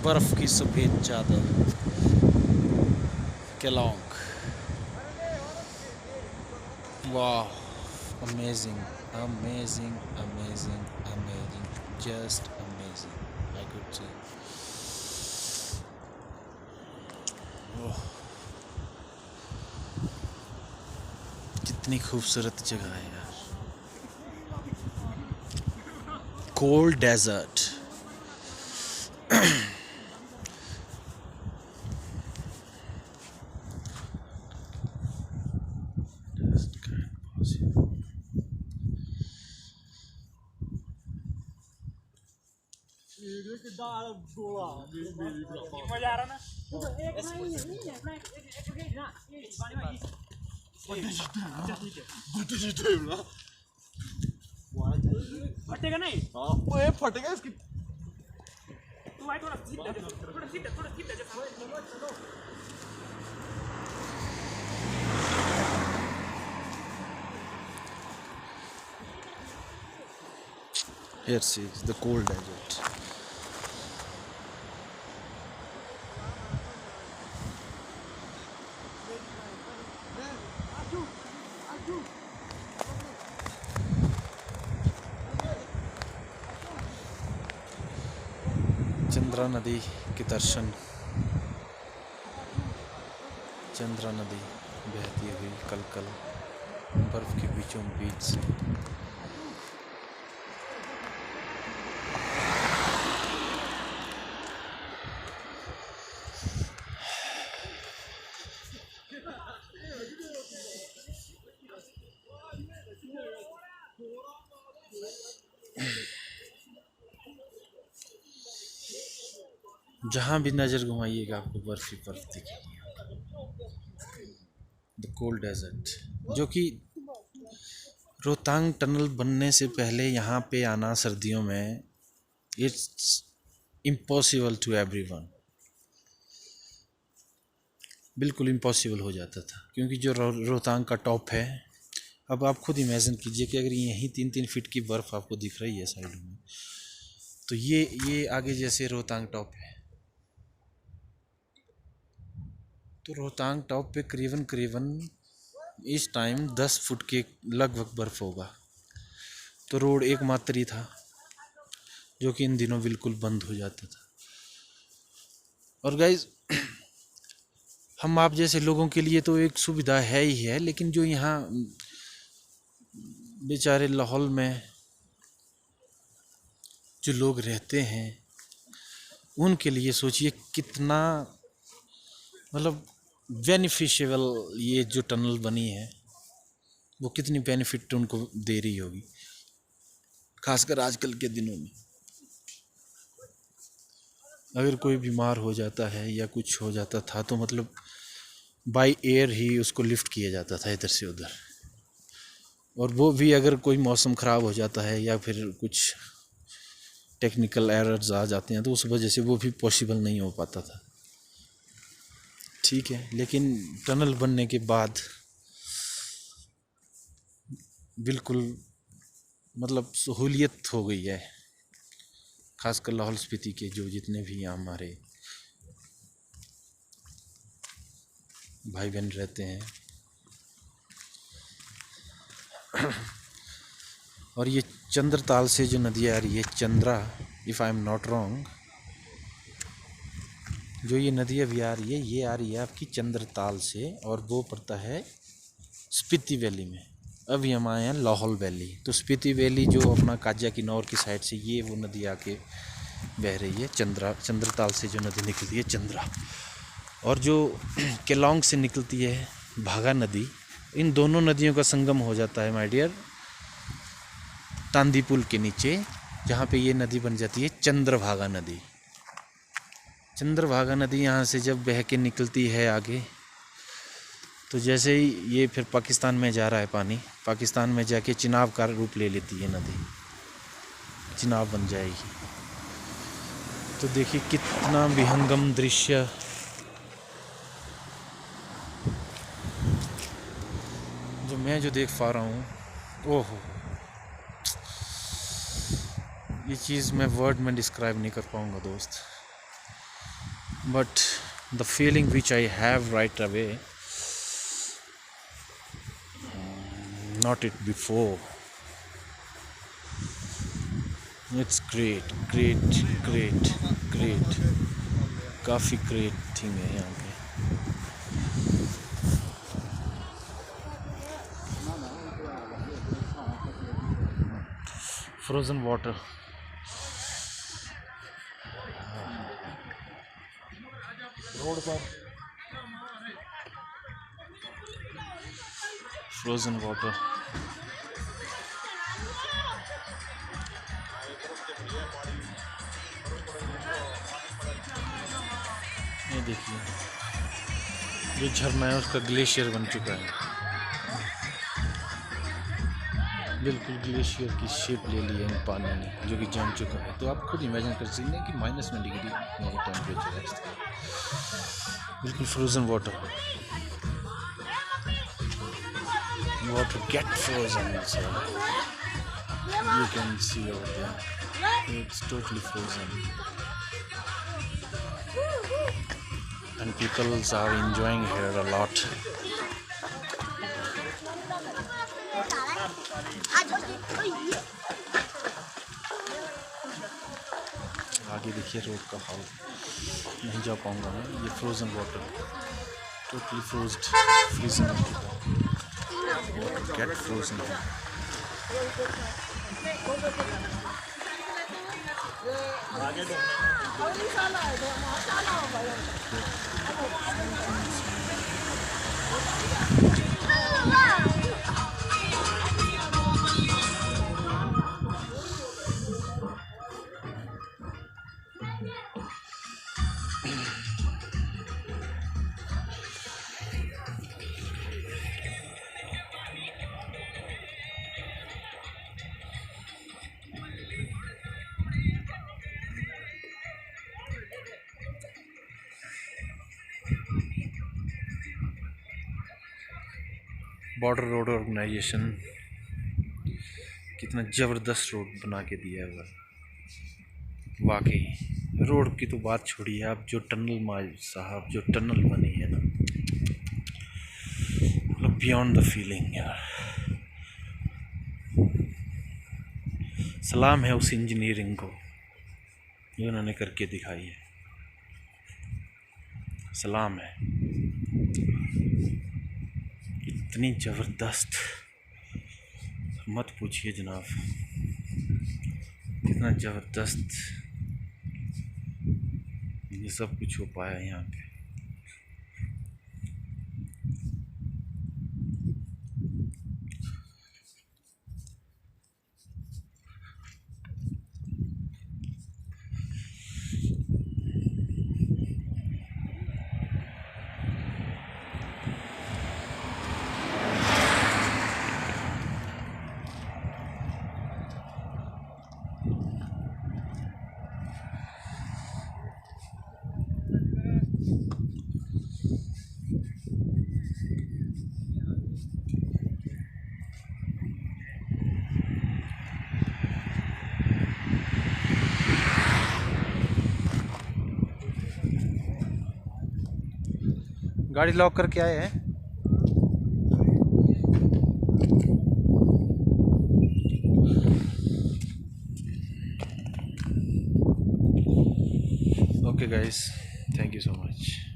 बर्फ की सफेद चादर केलॉन्ग। वाह, amazing amazing amazing amazing, just amazing I could say. कितनी खूबसूरत जगह है यार, कोल्ड डेजर्ट। फटेगा नहीं? हाँ वो ये फटेगा इसकी। तू भाई थोड़ा सीधा चलो। Here is the cold desert. Chandra नदी के दर्शन। चंद्रा नदी बहती हुई कल बर्फ के बीचों बीच से। जहाँ भी नज़र घुमाइएगा आपको बर्फ ही बर्फ दिखेगी। द कोल्ड डेजर्ट, जो कि रोहतांग टनल बनने से पहले यहाँ पे आना सर्दियों में इट्स इम्पॉसिबल टू एवरीवन, बिल्कुल इम्पॉसिबल हो जाता था, क्योंकि जो रोहतांग का टॉप है, अब आप खुद इमेजिन कीजिए कि अगर यहीं 3-3 फीट की बर्फ़ आपको दिख रही है साइड में, तो ये आगे जैसे रोहतांग टॉप है, तो रोहतांग टॉप पे करीबन इस टाइम 10 फुट के लगभग बर्फ़ होगा। तो रोड एकमात्र ही था जो कि इन दिनों बिल्कुल बंद हो जाता था। और गाइज, हम आप जैसे लोगों के लिए तो एक सुविधा है ही है, लेकिन जो यहाँ बेचारे लाहौल में जो लोग रहते हैं उनके लिए सोचिए कितना मतलब बेनिफिशियल ये जो टनल बनी है, वो कितनी बेनिफिट उनको दे रही होगी, खासकर आजकल के दिनों में। अगर कोई बीमार हो जाता है या कुछ हो जाता था तो मतलब बाय एयर ही उसको लिफ्ट किया जाता था इधर से उधर, और वो भी अगर कोई मौसम ख़राब हो जाता है या फिर कुछ टेक्निकल एरर्स आ जाते हैं तो उस वजह से वो भी पॉसिबल नहीं हो पाता था। ठीक है, लेकिन टनल बनने के बाद बिल्कुल मतलब सहूलियत हो गई है, खासकर लाहौल स्पीति के जो जितने भी यहाँ हमारे भाई बहन रहते हैं। और ये चंद्रताल से जो नदी आ रही है, Chandra, if I am not wrong, जो ये नदी अभी आ रही है ये आ रही है आपकी चंद्रताल से, और वो पड़ता है स्पीति वैली में। अभी हम आए हैं लाहौल वैली, तो स्पीति वैली जो अपना काजा किन्नौर की साइड से ये वो नदी आके बह रही है चंद्रताल से जो नदी निकलती है चंद्रा, और जो केलॉन्ग से निकलती है भागा नदी। इन दोनों नदियों का संगम हो जाता है माय डियर तांदी पुल के नीचे, जहाँ पे ये नदी बन जाती है चंद्रभागा नदी। चंद्रभागा नदी यहाँ से जब बह के निकलती है आगे, तो जैसे ही ये फिर पाकिस्तान में जा रहा है पानी, पाकिस्तान में जाके चिनाब का रूप ले लेती है नदी, चिनाब बन जाएगी। तो देखिए कितना विहंगम दृश्य, जो मैं जो देख पा रहा हूँ, ओहो, ये चीज़ मैं वर्ड में डिस्क्राइब नहीं कर पाऊँगा दोस्त। but the feeling which I have right away, not it before. It's great, great, great, great. काफ़ी ग्रेट थिंग है यहाँ पे. Frozen water. रोड पर फ्रोज़न वाटर. ये देखिए, जो झरना है उसका ग्लेशियर बन चुका है. बिल्कुल ग्लेशियर की शेप ले ली है इन पानी ने, जो कि जम चुका है. तो आप खुद इमेजिन कर सकते हैं कि माइनस में डिग्री टेम्परेचर है इसका. बिल्कुल frozen water. Water get frozen, so you can see over there. It's totally frozen. And people are enjoying here a lot. आगे देखिए रोड का हाल. नहीं जा पाऊंगा मैं. ये फ्रोज़न वाटर, टोटली फ्रीजिंग हो चुका है. Water get frozen. Border road organisation कितना ज़बरदस्त रोड बना के दिया है. वाकई रोड की तो बात छोड़िए आप, जो टनल साहब, जो टनल बनी है ना, मतलब बियॉन्ड द फीलिंग यार. सलाम है उस इंजीनियरिंग को जो उन्होंने करके दिखाई है. सलाम है. इतनी ज़बरदस्त मत पूछिए जनाब, कितना ज़बरदस्त ये सब कुछ हो पाया यहाँ पे. गाड़ी लॉक करके आए हैं. Okay guys, thank you so much.